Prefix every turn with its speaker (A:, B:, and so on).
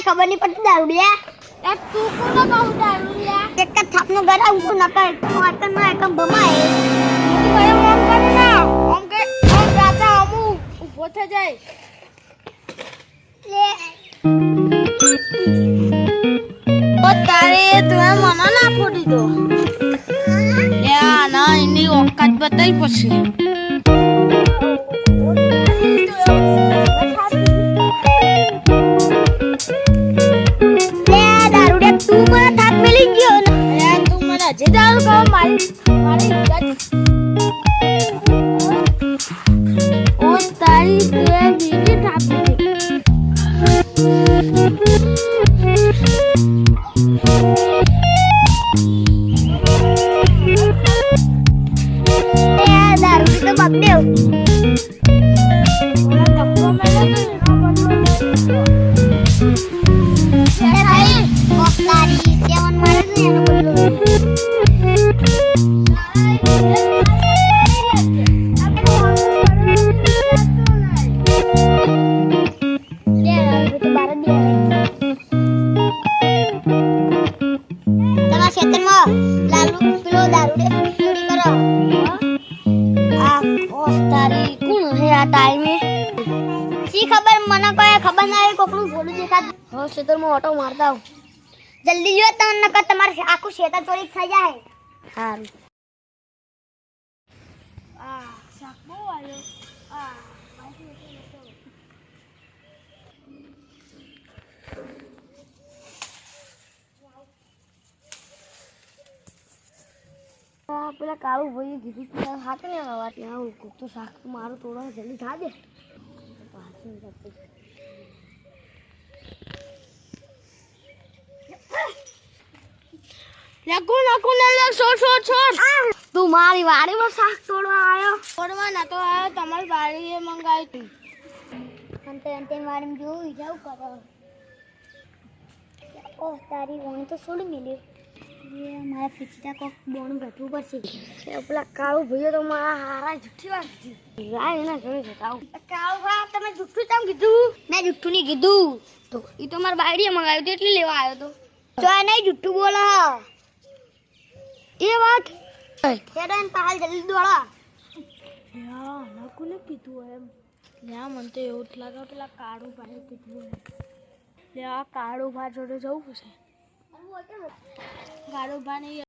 A: ખબર નહીં પડતી દારૂડિયા
B: એ તું કોનો કહું દારૂડિયા
A: એક જ થાપનો ગરા હું નકર વાત ના એકમ ભમાય
B: ઓમ કરે ના ઓમ કે ઓમ રાતા અમુ ઉભો થઈ જાય
A: લે
B: ઓ તારે તું મને ના ફોડી દો લે ના એની ઓકાત બતાઈ પછી
A: તું મને થાપ મેલી ગયો ને
B: યાર તું મને હજી દારૂ કહો મારી ઓ તારી તે બીજી થાપ
A: દારૂ તો બાપ દેવ ઓટો મારતા જલ્દી લ્યો તમને નકર તમારે આખું શેતા ચોરી થઈ જાય સારું
B: શાક બહુ આવ્યો પેલા કાળું ભાઈએ કીધું કે હાથ ને વાત આવું કોક તો શાક તો મારું થોડો જલ્દી થા દે
A: તું મારી વાડીમાં શાક તોડવા આવ્યો
B: તોડવા નતો આવ્યો તમારી વાડીએ મંગાવી હતી
A: અંતે વાડીમાં જોઈ જાવ કરો ઓહ તારી ઓણ તો છોડી મેલ્યો એ મારા ફીચતા કોક બોનું ઘટવું પડશે
B: પેલા કાળું ભાઈએ તો મારા હારા જુઠ્ઠી વાત કીધી રાય એના ઘરે જતા
A: કાળું ભા તમે જુઠ્ઠું કેમ કીધું મેં જુઠ્ઠું નહીં કીધું
B: તો એ તો મારી બાયડીએ મંગાવ્યું હતું એટલે લેવા આવ્યો તો
A: તો નહીં જુઠ્ઠું બોલો
B: એ વાત
A: હેડન પાલ જલ્દી દોડો
B: યા નકુને કીધું એમ લ્યા મને તો એવું જ લાગે પેલા કાળું ભાઈ કીધું લ્યા કાળું ભા જોડે જવું છે કાળું ભા નહીં